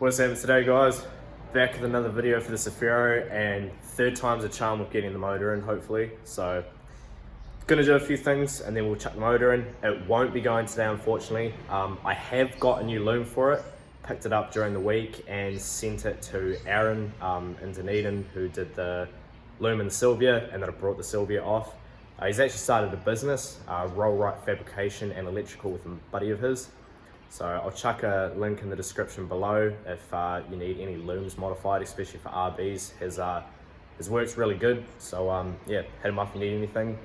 What's happening today, guys? Back with another video for the Cefiro, and third time's a charm with getting the motor in, hopefully. So, gonna do a few things and then we'll chuck the motor in. It won't be going today, unfortunately. I have got a new loom for it, picked it up during the week and sent it to Aaron in Dunedin, who did the loom and the Sylvia, and then I brought the Sylvia off. He's actually started a business, roll right fabrication and electrical, with a buddy of his. So I'll chuck a link in the description below if you need any looms modified, especially for RBs. His work's really good, so yeah, hit him up if you need anything.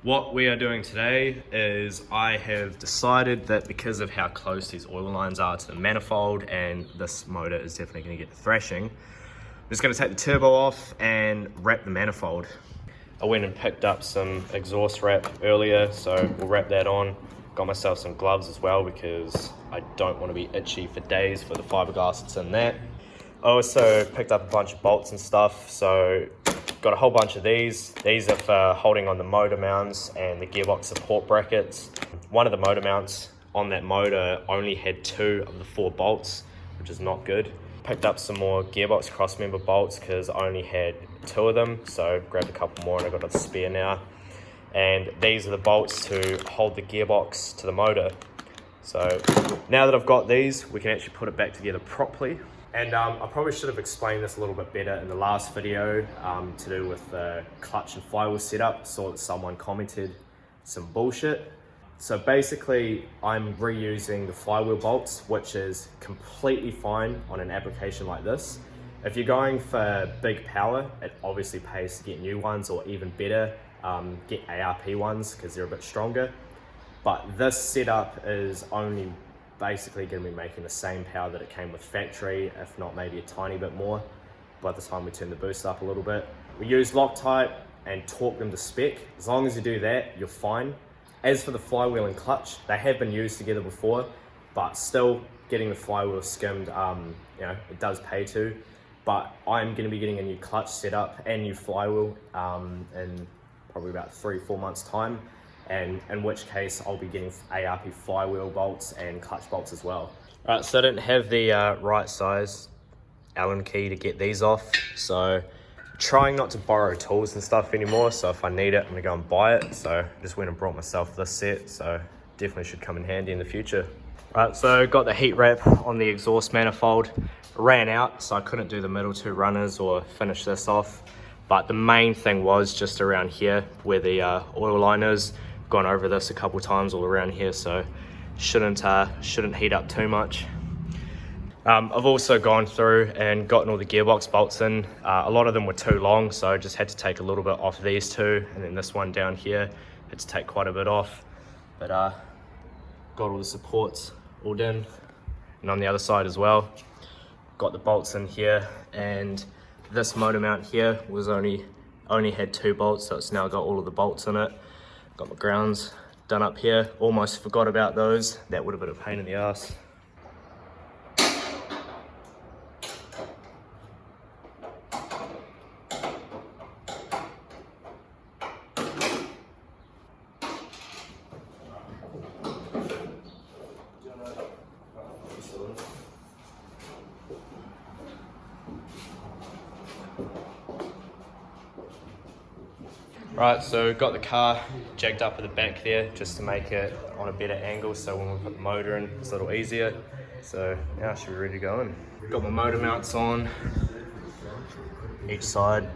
What we are doing today is I have decided that because of how close these oil lines are to the manifold, and this motor is definitely going to get the thrashing, I'm just going to take the turbo off and wrap the manifold. I went and picked up some exhaust wrap earlier, so we'll wrap that on. Got myself some gloves as well because I don't want to be itchy for days for the fiberglass that's in that. I also picked up a bunch of bolts and stuff, so got a whole bunch of these. These are for holding on the motor mounts and the gearbox support brackets. One of the motor mounts on that motor only had 2 of the 4 bolts, which is not good. Picked up some more gearbox crossmember bolts because I only had 2 of them, so grabbed a couple more and I got a spare now. And these are the bolts to hold the gearbox to the motor. So now that I've got these, we can actually put it back together properly. And I probably should have explained this a little bit better in the last video to do with the clutch and flywheel setup. Saw that someone commented some bullshit. So basically, I'm reusing the flywheel bolts, which is completely fine on an application like this. If you're going for big power, it obviously pays to get new ones, or even better, get ARP ones because they're a bit stronger. But this setup is only basically going to be making the same power that it came with factory, if not maybe a tiny bit more by the time we turn the boost up a little bit. We use Loctite and torque them to spec. As long as you do that, you're fine. As for the flywheel and clutch, they have been used together before, but still getting the flywheel skimmed, it does pay to. But I'm going to be getting a new clutch setup and new flywheel in probably about 3-4 months time, and in which case I'll be getting ARP flywheel bolts and clutch bolts as well. Alright, so I didn't have the right size Allen key to get these off, so trying not to borrow tools and stuff anymore, so if I need it I'm gonna go and buy it. So I just went and brought myself this set, so definitely should come in handy in the future. Alright, so got the heat wrap on the exhaust manifold. Ran out, so I couldn't do the middle 2 runners or finish this off. But the main thing was just around here where the oil line is. Gone over this a couple times all around here, so shouldn't heat up too much. I've also gone through and gotten all the gearbox bolts in. A lot of them were too long, so I just had to take a little bit off these 2, and then this one down here had to take quite a bit off. But got all the supports all done, and on the other side as well. Got the bolts in here, and this motor mount here was only had 2 bolts, so it's now got all of the bolts in it. Got my grounds done up here. Almost forgot about those. That would have been a pain in the ass. Right, so got the car jacked up at the back there just to make it on a better angle, so when we put the motor in it's a little easier. So now I should be ready to go in. Got my motor mounts on each side.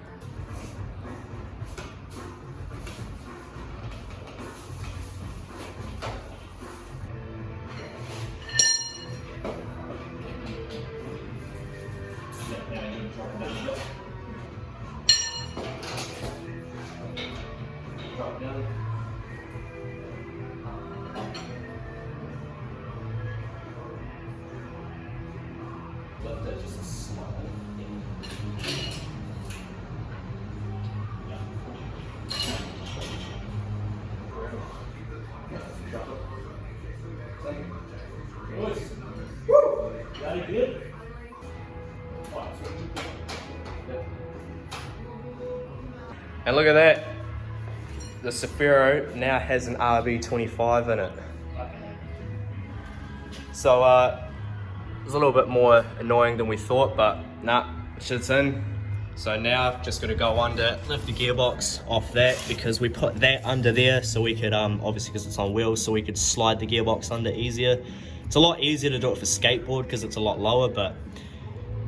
And look at that, the Cefiro now has an RB25 in it. So was a little bit more annoying than we thought, but nah, shit's in. So now just gonna go under, lift the gearbox off that, because we put that under there so we could, obviously because it's on wheels, so we could slide the gearbox under easier. It's a lot easier to do it for skateboard because it's a lot lower, but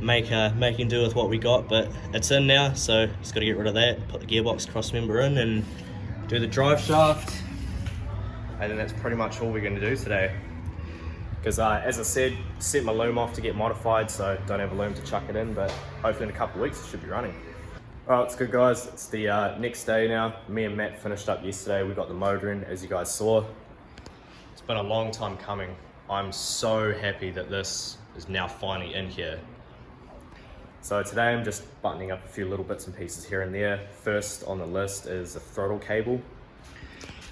making do with what we got. But it's in now, so just gotta get rid of that, put the gearbox cross member in and do the drive shaft. And then that's pretty much all we're gonna do today. Because as I said, set my loom off to get modified, so don't have a loom to chuck it in, but hopefully in a couple of weeks it should be running. Alright, it's good guys, it's the next day now. Me and Matt finished up yesterday, we got the motor in, as you guys saw. It's been a long time coming. I'm so happy that this is now finally in here. So today I'm just buttoning up a few little bits and pieces here and there. First on the list is the throttle cable.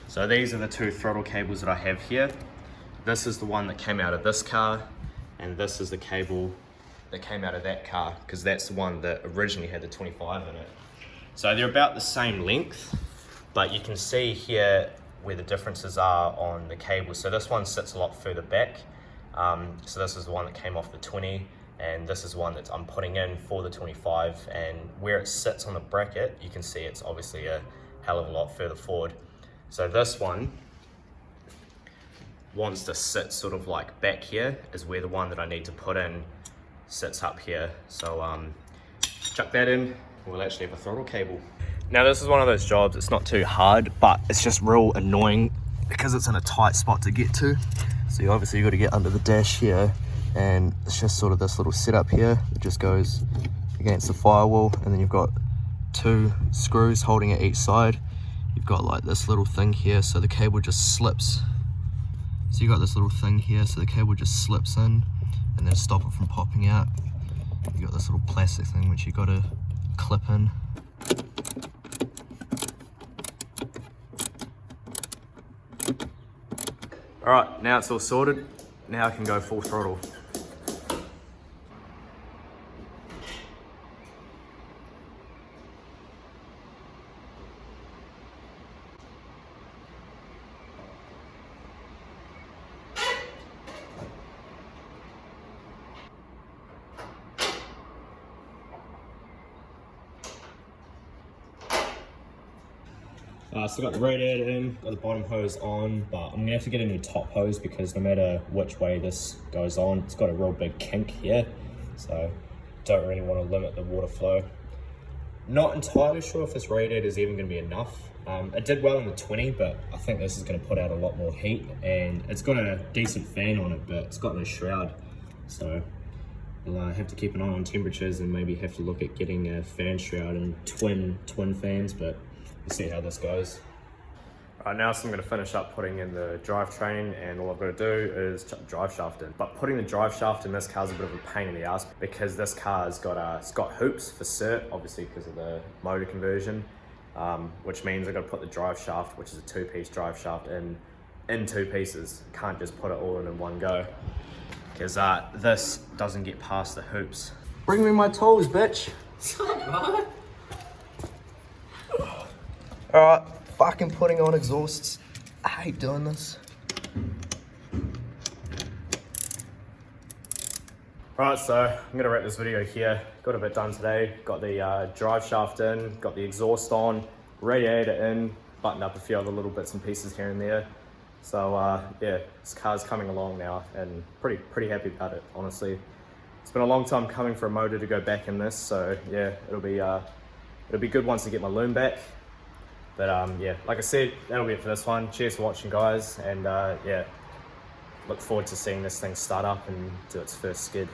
So these are the two throttle cables that I have here. This is the one that came out of this car, and this is the cable that came out of that car, because that's the one that originally had the 25 in it. So they're about the same length, but you can see here where the differences are on the cable. So this one sits a lot further back. So this is the one that came off the 20, and this is one that I'm putting in for the 25, and where it sits on the bracket, you can see it's obviously a hell of a lot further forward. So this one wants to sit sort of like back here, is where the one that I need to put in sits up here. So chuck that in, we'll actually have a throttle cable. Now this is one of those jobs, it's not too hard, but it's just real annoying because it's in a tight spot to get to. So obviously you've got to get under the dash here, and it's just sort of this little setup here that just goes against the firewall, and then you've got two screws holding it each side. You've got like this little thing here, so the cable just slips. So you got this little thing here, so the cable just slips in, and then stop it from popping out. You got this little plastic thing which you got to clip in. All right, now it's all sorted. Now I can go full throttle. Still got the radiator in, got the bottom hose on, but I'm gonna have to get a new top hose because no matter which way this goes on, it's got a real big kink here, so don't really want to limit the water flow. Not entirely sure if this radiator is even going to be enough. It did well in the 20, but I think this is going to put out a lot more heat, and it's got a decent fan on it, but it's got no shroud, so I'll have to keep an eye on temperatures and maybe have to look at getting a fan shroud and twin fans, but we'll see how this goes. Right, now so I'm going to finish up putting in the drivetrain, and all I've got to do is chuck the drive shaft in. But putting the drive shaft in this car is a bit of a pain in the ass because this car's got it's got hoops for cert, obviously because of the motor conversion, which means I've got to put the drive shaft, which is a two-piece drive shaft, in two pieces. Can't just put it all in one go because this doesn't get past the hoops. Bring me my tools, bitch. Alright, fucking putting on exhausts. I hate doing this. Alright, so I'm gonna wrap this video here. Got a bit done today. Got the drive shaft in, got the exhaust on, radiator in, buttoned up a few other little bits and pieces here and there. So yeah, this car's coming along now, and pretty happy about it, honestly. It's been a long time coming for a motor to go back in this, so yeah, it'll be good once I get my loom back. But yeah, like I said, that'll be it for this one. Cheers for watching, guys, and yeah, look forward to seeing this thing start up and do its first skid.